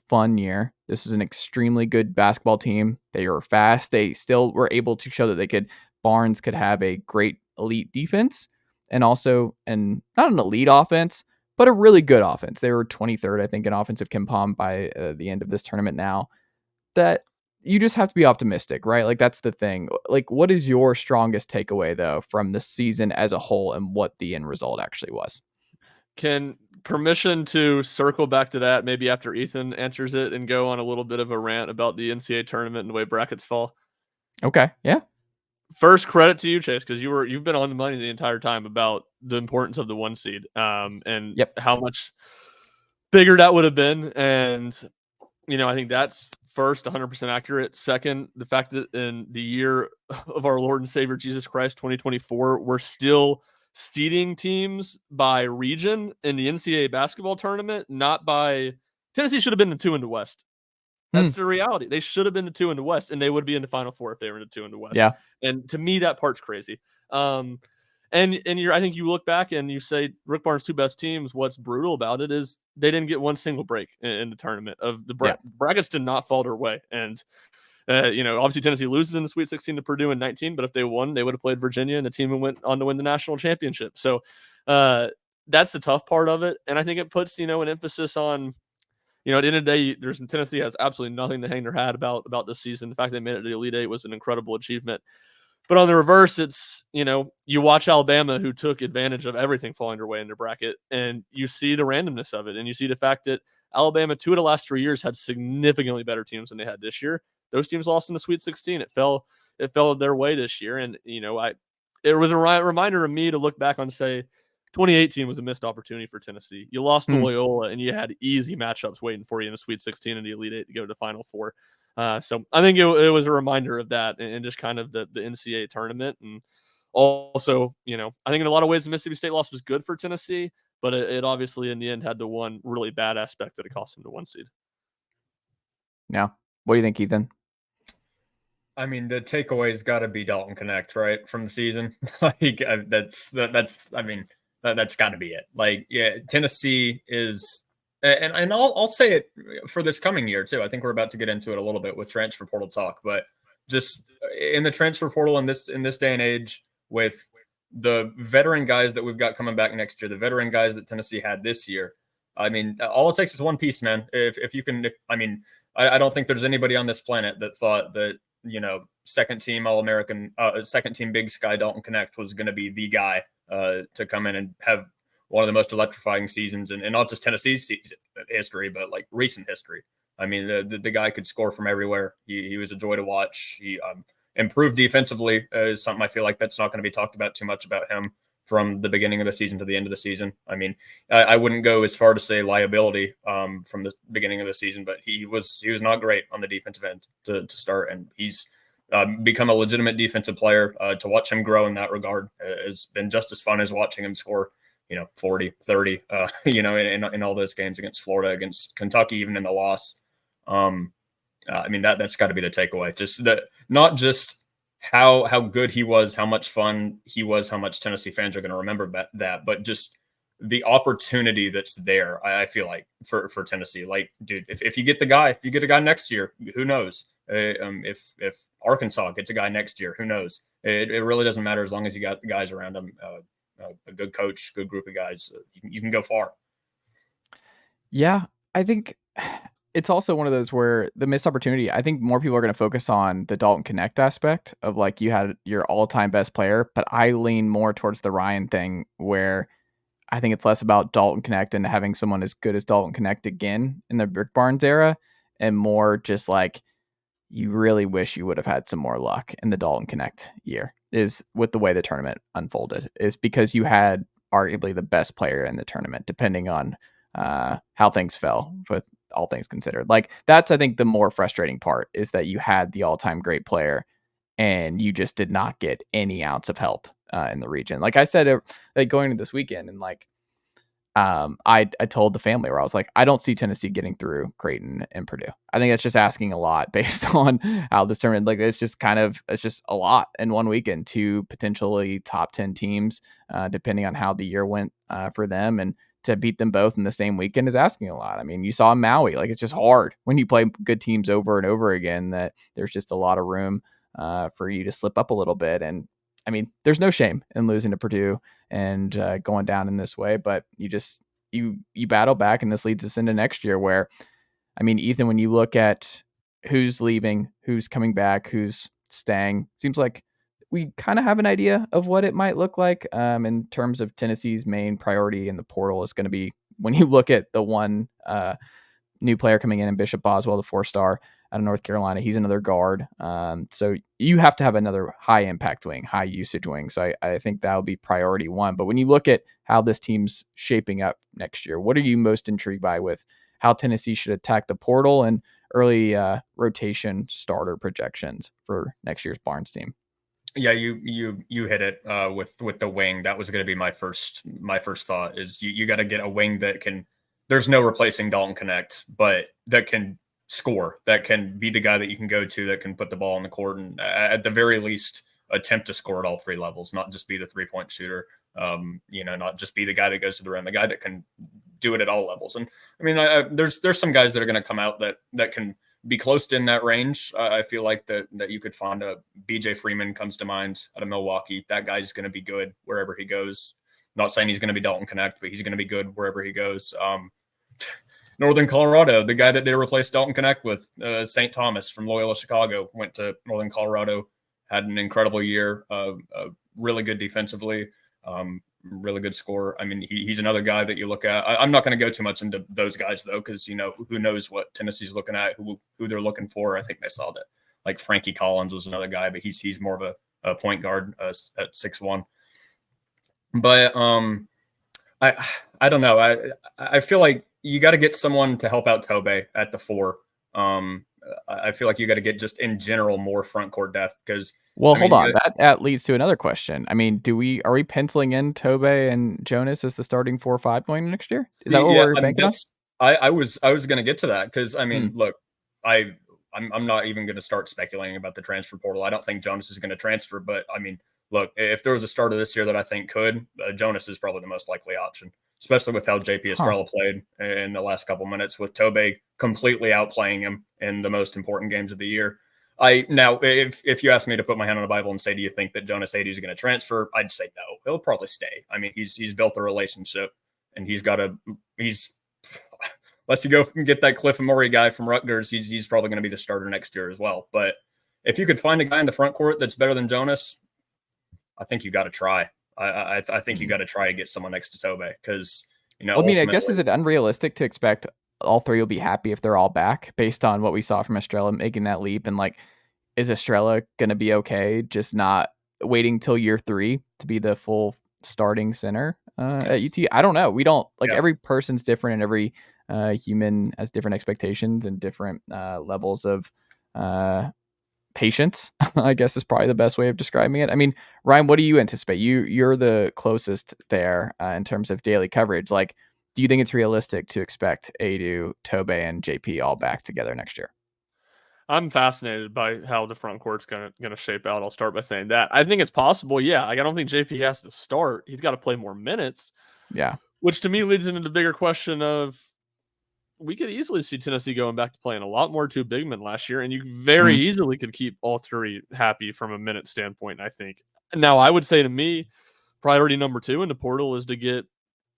fun year. This is an extremely good basketball team. They were fast. They still were able to show that Barnes could have a great elite defense and also, and not an elite offense, but a really good offense. They were 23rd, I think, in offensive KenPom by the end of this tournament now. That you just have to be optimistic, right? Like, that's the thing. Like, what is your strongest takeaway, though, from the season as a whole and what the end result actually was? Can permission to circle back to that maybe after Ethan answers it and go on a little bit of a rant about the NCAA tournament and the way brackets fall? Okay, yeah. First, credit to you, Chase, because you've been on the money the entire time about the importance of the 1 seed, and how much bigger that would have been. And I think that's first 100% accurate. Second, the fact that in the year of our Lord and Savior Jesus Christ, 2024, we're still seeding teams by region in the NCAA basketball tournament, not by Tennessee. Should have been the 2 in the West. That's the reality. They should have been the 2 in the West, and they would be in the Final Four if they were in the 2 in the West. Yeah. And to me, that part's crazy. And I think you look back and you say Rick Barnes' 2 best teams. What's brutal about it is they didn't get one single break in the tournament. Of the brackets did not fall their way, and obviously Tennessee loses in the Sweet 16 to Purdue in 19. But if they won, they would have played Virginia, and the team went on to win the national championship. So that's the tough part of it, and I think it puts an emphasis on. At the end of the day, Tennessee has absolutely nothing to hang their hat about this season. The fact they made it to the Elite Eight was an incredible achievement. But on the reverse, it's, you watch Alabama, who took advantage of everything falling their way in their bracket, and you see the randomness of it. And you see the fact that Alabama, 2 of the last 3 years, had significantly better teams than they had this year. those teams lost in the Sweet 16. It fell their way this year, and it was a reminder of me to look back on, say, 2018 was a missed opportunity for Tennessee. You lost to Loyola, and you had easy matchups waiting for you in the Sweet 16 and the Elite Eight to go to the Final Four. So I think it was a reminder of that, and just kind of the NCAA tournament. And also, I think in a lot of ways the Mississippi State loss was good for Tennessee, but it obviously in the end had the one really bad aspect that it cost them the 1 seed. Yeah. What do you think, Ethan? I mean, the takeaway's got to be Dalton Knecht, right, from the season. That's got to be it. Like, yeah, Tennessee is, and I'll say it for this coming year too. I think we're about to get into it a little bit with transfer portal talk, but just in the transfer portal in this day and age, with the veteran guys that we've got coming back next year, the veteran guys that Tennessee had this year. I mean, all it takes is one piece, man. I don't think there's anybody on this planet that thought that, second team All-American, second team Big Sky Dalton Knecht was going to be the guy to come in and have one of the most electrifying seasons and not just Tennessee's history, but like recent history. I mean, the guy could score from everywhere. He was a joy to watch. He improved defensively, is something I feel like that's not going to be talked about too much about him from the beginning of the season to the end of the season. I mean, I wouldn't go as far to say liability from the beginning of the season, but he was not great on the defensive end to start, and he's become a legitimate defensive player. To watch him grow in that regard has been just as fun as watching him score, 40, 30, in all those games against Florida, against Kentucky, even in the loss. I mean, that's got to be the takeaway. Just that, not just how good he was, how much fun he was, how much Tennessee fans are going to remember that, but just the opportunity that's there. I feel like for Tennessee, like, dude, if you get a guy next year, who knows? If Arkansas gets a guy next year, who knows? It really doesn't matter as long as you got the guys around him, a good coach, good group of guys. You can go far. Yeah, I think it's also one of those where the missed opportunity, I think more people are going to focus on the Dalton Knecht aspect of, like, you had your all-time best player, but I lean more towards the Ryan thing, where I think it's less about Dalton Knecht and having someone as good as Dalton Knecht again in the Brick Barnes era, and more just like, you really wish you would have had some more luck in the Dalton Knecht year, is with the way the tournament unfolded, is because you had arguably the best player in the tournament, depending on how things fell, with all things considered. Like, that's, I think, the more frustrating part, is that you had the all-time great player and you just did not get any ounce of help in the region. Like I said, like, going into this weekend, and like, I told the family, where I was like, I don't see Tennessee getting through Creighton and Purdue. I think that's just asking a lot based on how this tournament, like, it's just a lot in one weekend, two potentially top 10 teams, depending on how the year went for them, and to beat them both in the same weekend is asking a lot. I mean, you saw Maui, like, it's just hard when you play good teams over and over again, that there's just a lot of room for you to slip up a little bit. And I mean, there's no shame in losing to Purdue and going down in this way, but you battle back, and this leads us into next year, where, I mean, Ethan, when you look at who's leaving, who's coming back, who's staying, seems like we kind of have an idea of what it might look like in terms of Tennessee's main priority in the portal is going to be, when you look at the one new player coming in Bishop Boswell, the 4-star out of North Carolina. He's another guard. So you have to have another high impact wing, high usage wing. So I think that'll be priority one. But when you look at how this team's shaping up next year, what are you most intrigued by with how Tennessee should attack the portal and early rotation starter projections for next year's Barnes team? Yeah, you hit it with the wing. That was going to be my first thought, is you got to get a wing that can. There's no replacing Dalton Knecht, but that can score, that can be the guy that you can go to, that can put the ball on the court, and at the very least attempt to score at all three levels, not just be the 3-point shooter, not just be the guy that goes to the rim, a guy that can do it at all levels. And I mean, there's some guys that are going to come out that can be close to in that range. I feel like that you could find a BJ Freeman comes to mind out of Milwaukee. That guy's going to be good wherever he goes. Not saying he's going to be Dalton Knecht, but he's going to be good wherever he goes. Northern Colorado, the guy that they replaced Dalton Knecht with, St. Thomas from Loyola Chicago, went to Northern Colorado, had an incredible year, really good defensively, really good scorer. I mean, he's another guy that you look at. I'm not going to go too much into those guys, though, because, who knows what Tennessee's looking at, who they're looking for. I think they saw that Like Frankie Collins was another guy, but he's more of a point guard at 6'1". But I don't know. I feel like you got to get someone to help out Tobe at the 4. I feel like you got to get just in general more front court depth because. Well, hold on. That leads to another question. I mean, are we penciling in Tobe and Jonas as the starting 4-5 going into next year? Is that what we're banking on? I was going to get to that because I mean, look, I'm not even going to start speculating about the transfer portal. I don't think Jonas is going to transfer, but I mean, look, if there was a starter this year that I think could, Jonas is probably the most likely option, especially with how JP Estrella played in the last couple minutes, with Tobe completely outplaying him in the most important games of the year. Now, if you ask me to put my hand on the Bible and say, do you think that Jonas Edey is going to transfer? I'd say no. He'll probably stay. I mean, he's built a relationship, and unless you go and get that Cliff and Murray guy from Rutgers, he's probably going to be the starter next year as well. But if you could find a guy in the front court that's better than Jonas, I think you got to try. I think you got to try to get someone next to Tobe because, I mean, I guess, is it unrealistic to expect all three will be happy if they're all back based on what we saw from Estrella making that leap? And like, is Estrella going to be okay just not waiting till year 3 to be the full starting center at UT? I don't know. We don't every person's different and every human has different expectations and different levels of patience, I guess is probably the best way of describing it. I mean, Ryan, what do you anticipate? You're the closest there in terms of daily coverage. Like, do you think it's realistic to expect Edey, Tobe, and JP all back together next year? I'm fascinated by how the front court's gonna shape out. I'll start by saying that I think it's possible. Yeah, like, I don't think JP has to start. He's got to play more minutes. Yeah, which to me leads into the bigger question of, we could easily see Tennessee going back to playing a lot more 2 big men last year, and you very easily could keep all 3 happy from a minute standpoint, I think. Now, I would say to me, priority number 2 in the portal is to get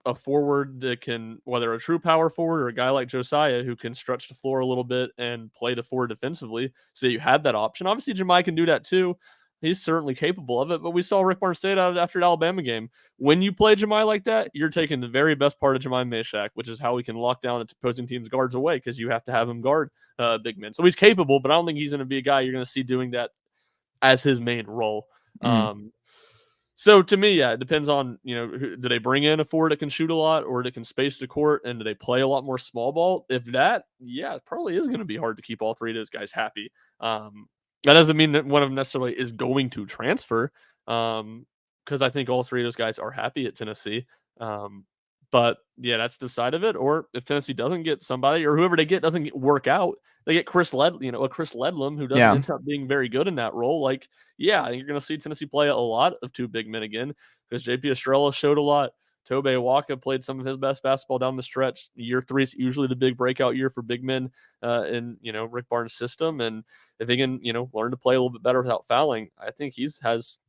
a forward that can, whether a true power forward or a guy like Josiah who can stretch the floor a little bit and play the 4 defensively, so you had that option. Obviously, Jemai can do that too. He's certainly capable of it, but we saw Rick Barnes State out after the Alabama game. When you play Jemai like that, you're taking the very best part of Jemai Mashack, which is how we can lock down the opposing team's guards away, because you have to have him guard big men. So he's capable, but I don't think he's going to be a guy you're going to see doing that as his main role. So to me, yeah, it depends on, do they bring in a forward that can shoot a lot or that can space the court, and do they play a lot more small ball? If that, yeah, it probably is going to be hard to keep all 3 of those guys happy. That doesn't mean that one of them necessarily is going to transfer, because I think all 3 of those guys are happy at Tennessee. But yeah, that's the side of it. Or if Tennessee doesn't get somebody, or whoever they get doesn't work out, they get Chris Ledlam, who doesn't end up being very good in that role. Like, yeah, you're going to see Tennessee play a lot of 2 big men again, because JP Estrella showed a lot. Tobe Awaka played some of his best basketball down the stretch. Year 3 is usually the big breakout year for big men in Rick Barnes' system. And if he can learn to play a little bit better without fouling, I think he has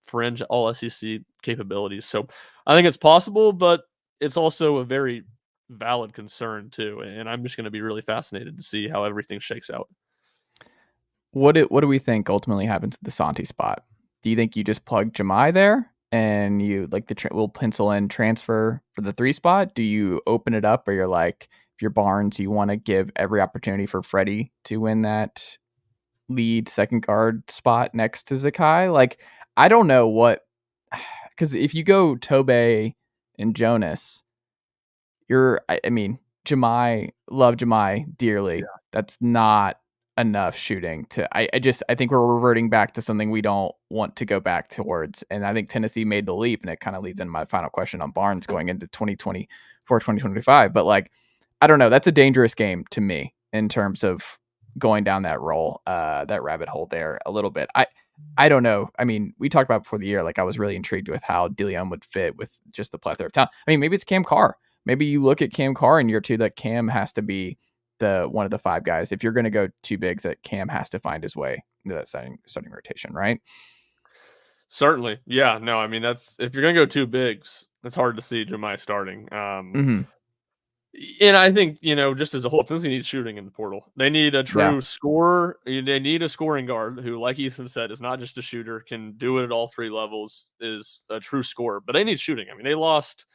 fringe all SEC capabilities. So I think it's possible, but it's also a very valid concern too. And I'm just going to be really fascinated to see how everything shakes out. What do we think ultimately happens to the Santi spot? Do you think you just plug Jemai there and you we'll pencil in transfer for the 3 spot? Do you open it up, or you're like, if you're Barnes, you want to give every opportunity for Freddie to win that lead second guard spot next to Zakai? Like, I don't know what, because if you go Tobe and Jonas, I mean, love Jemai dearly. Yeah. That's not enough shooting I think we're reverting back to something we don't want to go back towards. And I think Tennessee made the leap, and it kind of leads into my final question on Barnes going into 2024, 2025. But like, I don't know, that's a dangerous game to me in terms of going down that that rabbit hole there a little bit. I don't know. I mean, we talked about before the year, like, I was really intrigued with how DeLeon would fit with just the plethora of talent. I mean, maybe it's Cam Carr. Maybe you look at Cam Carr in year 2 that Cam has to be one of the 5 guys. If you're going to go 2 bigs, that Cam has to find his way into that starting rotation, right? Certainly. Yeah, no, I mean, if you're going to go 2 bigs, it's hard to see Jemai starting. And I think, just as a whole, Tennessee needs shooting in the portal. They need a true scorer. They need a scoring guard who, like Ethan said, is not just a shooter, can do it at all 3 levels, is a true scorer. But they need shooting. I mean, they lost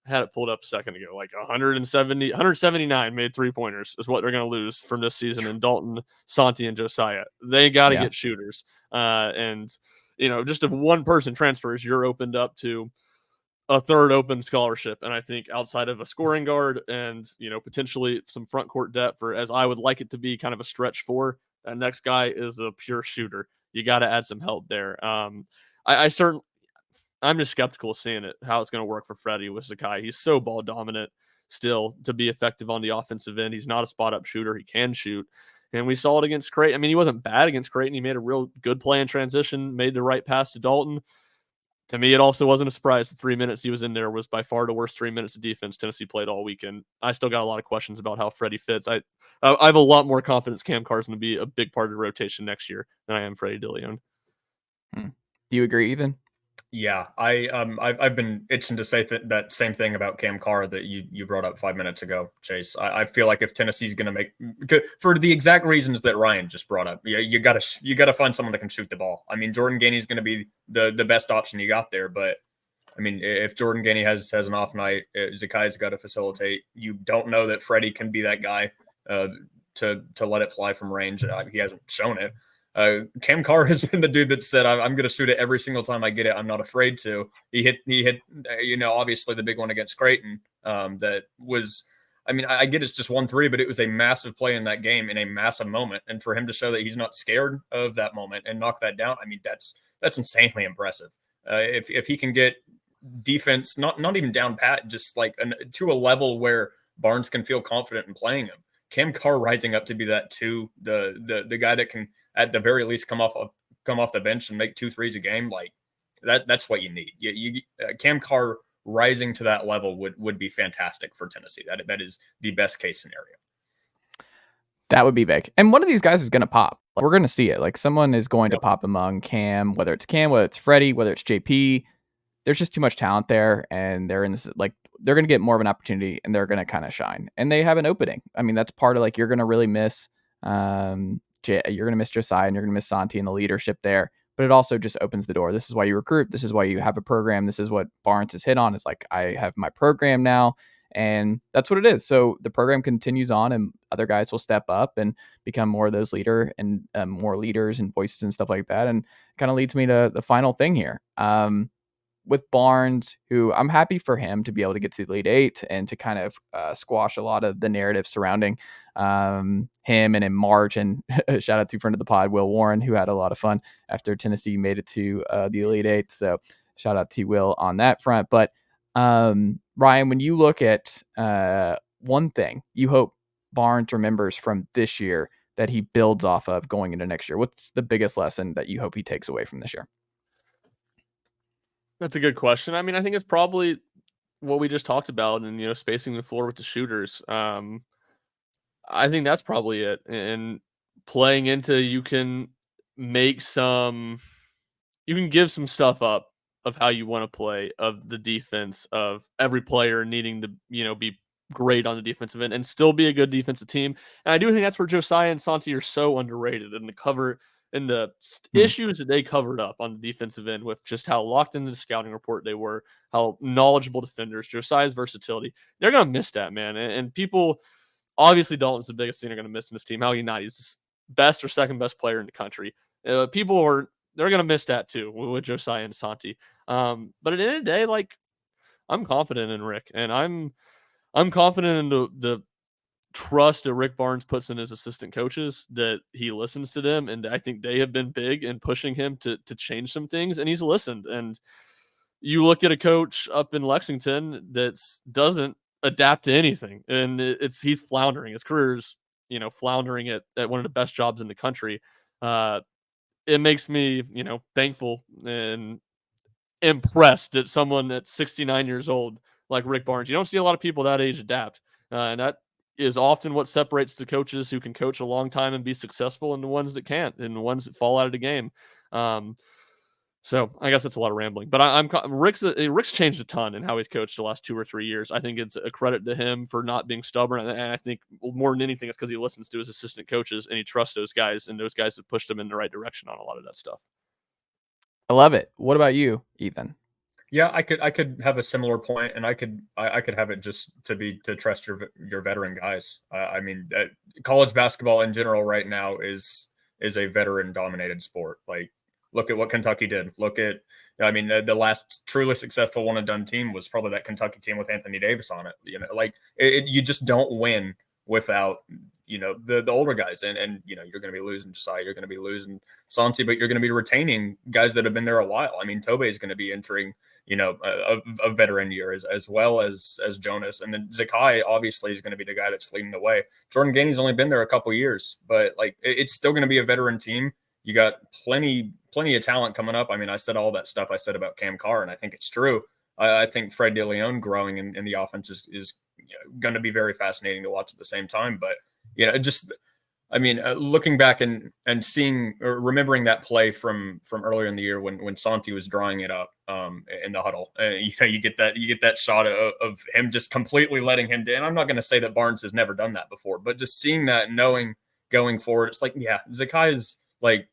had it pulled up a second ago, like 179 made 3-pointers is what they're going to lose from this season in Dalton, Santi, and Josiah. They got to get shooters. And, just if one person transfers, you're opened up to a third open scholarship. And I think outside of a scoring guard and, potentially some front court depth, or as I would like it to be, kind of a stretch four, that next guy is a pure shooter. You got to add some help there. I'm just skeptical of seeing it, how it's going to work for Freddie with Zakai. He's so ball dominant still to be effective on the offensive end. He's not a spot up shooter. He can shoot. And we saw it against Creighton. I mean, he wasn't bad against Creighton. He made a real good play in transition, made the right pass to Dalton. To me, it also wasn't a surprise. The 3 minutes he was in there was by far the worst 3 minutes of defense Tennessee played all weekend. I still got a lot of questions about how Freddie fits. I have a lot more confidence Cam Carr's going to be a big part of the rotation next year than I am Freddie DeLeon. Do you agree, Ethan? Yeah, I've been itching to say that same thing about Cam Carr that you brought up 5 minutes ago, Chase. I feel like if Tennessee's going to make, for the exact reasons that Ryan just brought up, you gotta find someone that can shoot the ball. I mean, Jordan Gainey's going to be the best option you got there, but I mean, if Jordan Gainey has an off night, Zakai's got to facilitate. You don't know that Freddie can be that guy to let it fly from range. He hasn't shown it. Cam Carr has been the dude that said, I'm going to shoot it every single time I get it. I'm not afraid to. He hit, obviously the big one against Creighton. That was, I mean, I get it's just 1-3, but it was a massive play in that game in a massive moment. And for him to show that he's not scared of that moment and knock that down, I mean, that's insanely impressive. If he can get defense, not even down pat, just like to a level where Barnes can feel confident in playing him. Cam Carr rising up to be that too, the guy that can at the very least come off the bench and make 2 threes a game, like that's what you need. Cam Carr rising to that level would be fantastic for Tennessee. That is the best case scenario. That would be big. And one of these guys is going to pop. We're going to see it. Like someone is going to pop among Cam, whether it's Freddie, whether it's JP. There's just too much talent there, and they're in this, like, they're going to get more of an opportunity and they're going to kind of shine, and they have an opening. I mean, that's part of, like, you're going to really miss, you're going to miss Josiah and you're going to miss Santi and the leadership there, but it also just opens the door. This is why you recruit. This is why you have a program. This is what Barnes has hit on. It's like, I have my program now, and that's what it is. So the program continues on, and other guys will step up and become more of those more leaders and voices and stuff like that. And kind of leads me to the final thing here. With Barnes, who I'm happy for him to be able to get to the Elite Eight and to kind of squash a lot of the narrative surrounding him. And in March, and shout out to friend of the pod, Will Warren, who had a lot of fun after Tennessee made it to the Elite Eight. So shout out to Will on that front. But Ryan, when you look at one thing you hope Barnes remembers from this year that he builds off of going into next year, what's the biggest lesson that you hope he takes away from this year? That's a good question. I mean, I think it's probably what we just talked about, and spacing the floor with the shooters. I think that's probably it. And playing into, you can give some stuff up of how you want to play, of the defense, of every player needing to be great on the defensive end and still be a good defensive team. And I do think that's where Josiah and Santi are so underrated, and the issues that they covered up on the defensive end with just how locked into the scouting report they were, how knowledgeable defenders, Josiah's versatility. They're going to miss that, man. And people, obviously Dalton's the biggest thing they're going to miss in this team. How he's the best or second best player in the country. They're going to miss that too with Josiah and Santi. But at the end of the day, like, I'm confident in Rick, and I'm confident in the trust that Rick Barnes puts in his assistant coaches, that he listens to them, and I think they have been big in pushing him to change some things, and he's listened. And you look at a coach up in Lexington that doesn't adapt to anything, and he's floundering. His career's floundering at one of the best jobs in the country. It makes me thankful and impressed that someone that's 69 years old like Rick Barnes, you don't see a lot of people that age adapt, and that is often what separates the coaches who can coach a long time and be successful, and the ones that can't, and the ones that fall out of the game. So I guess that's a lot of rambling, but Rick's changed a ton in how he's coached the last 2 or 3 years. I think it's a credit to him for not being stubborn, and I think more than anything, it's because he listens to his assistant coaches and he trusts those guys, and those guys have pushed him in the right direction on a lot of that stuff. I love it. What about you, Ethan? Yeah, I could have a similar point, and I could have it just to trust your veteran guys. I mean, college basketball in general right now is a veteran dominated sport. Like, look at what Kentucky did. Look at, I mean, the last truly successful one and done team was probably that Kentucky team with Anthony Davis on it. You know, like you just don't win without the older guys, and you're going to be losing Josiah, you're going to be losing Santi, but you're going to be retaining guys that have been there a while. I mean, Tobe is going to be entering a veteran year as well as Jonas. And then Zakai obviously is going to be the guy that's leading the way. Jordan Gainey's only been there a couple years, but like it's still going to be a veteran team. You got plenty of talent coming up. I mean, I said all that stuff I said about Cam Carr, and I think it's true. I think Fred DeLeon growing in the offense is going to be very fascinating to watch at the same time. But looking back and seeing or remembering that play from earlier in the year when Santi was drawing it up in the huddle, you get that shot of him just completely letting him down. I'm not going to say that Barnes has never done that before, but just seeing that, knowing going forward, it's like, yeah, Zakai is like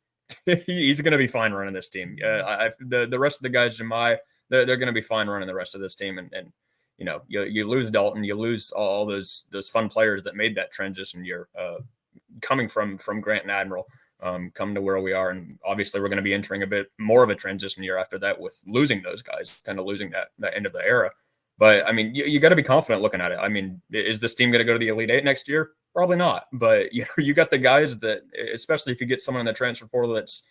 he's going to be fine running this team. The rest of the guys, Jemai, they're going to be fine running the rest of this team, and you lose Dalton, you lose all those fun players that made that transition year. Coming from Grant and Admiral, coming to where we are. And obviously we're going to be entering a bit more of a transition year after that with losing those guys, kind of losing that end of the era. But I mean, you got to be confident looking at it. I mean, is this team going to go to the Elite Eight next year? Probably not. But you got the guys that, especially if you get someone in the transfer portal that's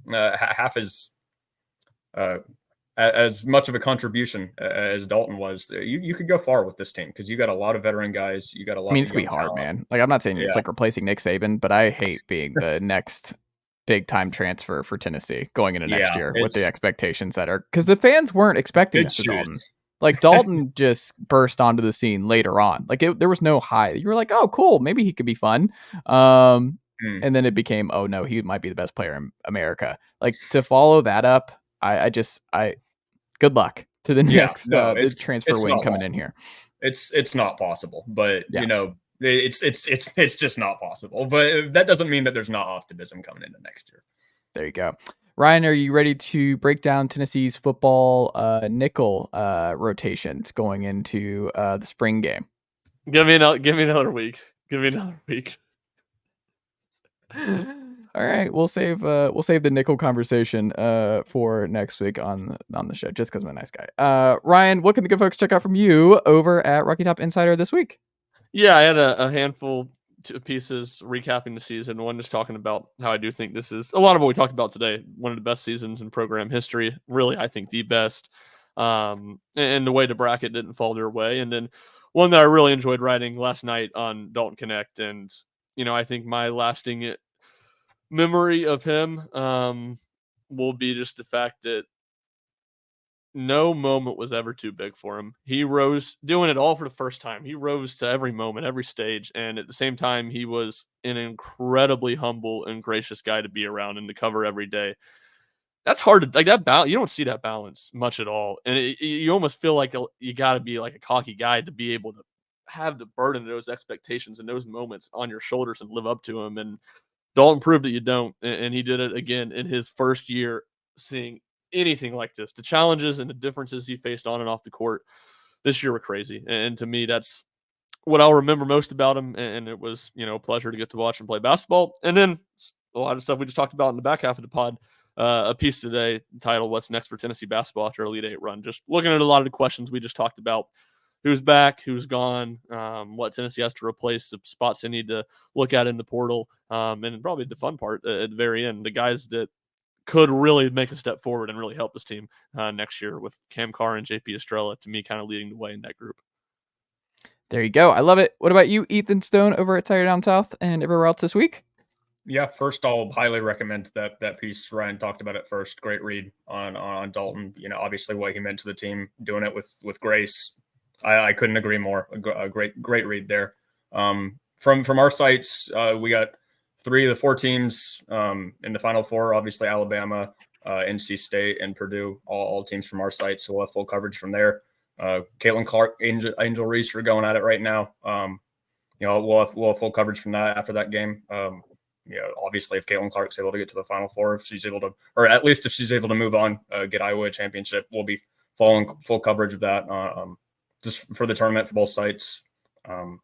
half as much of a contribution as Dalton was, you could go far with this team because you got a lot of veteran guys. You got a lot. I mean, it's gonna be hard, man. Like, I'm not saying it's like replacing Nick Saban, but I hate being the next big time transfer for Tennessee going into next year with the expectations that are, because the fans weren't expecting this for Dalton. Like, Dalton just burst onto the scene later on. Like, there was no high. You were like, oh, cool, maybe he could be fun. And then it became, oh no, he might be the best player in America. Like, to follow that up, I good luck to the next the transfer wing coming in here. It's not possible, but it's just not possible. But that doesn't mean that there's not optimism coming into next year. There you go. Ryan, are you ready to break down Tennessee's football nickel rotations going into the spring game? Give me another week. Give me another week. All right, we'll save the nickel conversation for next week on the show, just because I'm a nice guy. Ryan, what can the good folks check out from you over at Rocky Top Insider this week? Yeah, I had a handful of pieces recapping the season. One just talking about how I do think this is a lot of what we talked about today. One of the best seasons in program history. Really, I think the best. And the way the bracket didn't fall their way. And then one that I really enjoyed writing last night on Dalton Knecht. And, I think my lasting memory of him will be just the fact that no moment was ever too big for him. He rose, doing it all for the first time. He rose to every moment, every stage, and at the same time, he was an incredibly humble and gracious guy to be around and to cover every day. That's hard to, like, that balance. You don't see that balance much at all, and you almost feel like you got to be like a cocky guy to be able to have the burden of those expectations and those moments on your shoulders and live up to them. And Dalton proved that you don't, and he did it again in his first year seeing anything like this. The challenges and the differences he faced on and off the court this year were crazy. And to me, that's what I'll remember most about him. And it was, a pleasure to get to watch him play basketball. And then a lot of stuff we just talked about in the back half of the pod, a piece today titled "What's Next for Tennessee Basketball After Elite Eight Run?" Just looking at a lot of the questions we just talked about. Who's back, who's gone, what Tennessee has to replace, the spots they need to look at in the portal, and probably the fun part at the very end, the guys that could really make a step forward and really help this team next year, with Cam Carr and JP Estrella, to me, kind of leading the way in that group. There you go. I love it. What about you, Ethan Stone, over at Tiger Down South and everywhere else this week? Yeah, first I'll highly recommend that piece. Ryan talked about it first. Great read on Dalton. Obviously what he meant to the team, doing it with grace. I couldn't agree more. A great read there. From our sites, we got 3 of the 4 teams in the Final Four. Obviously, Alabama, NC State, and Purdue, all teams from our site. So we'll have full coverage from there. Caitlin Clark, Angel Reese are going at it right now. We'll have full coverage from that after that game. Obviously, if Caitlin Clark's able to get to the Final Four, if she's able to, or at least if she's able to move on, get Iowa a championship, we'll be following full coverage of that just for the tournament for both sites, and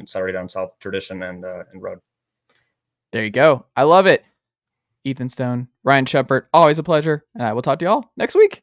Saturday Down South Tradition and Road. There you go. I love it. Ethan Stone, Ryan Schumpert, always a pleasure. And I will talk to you all next week.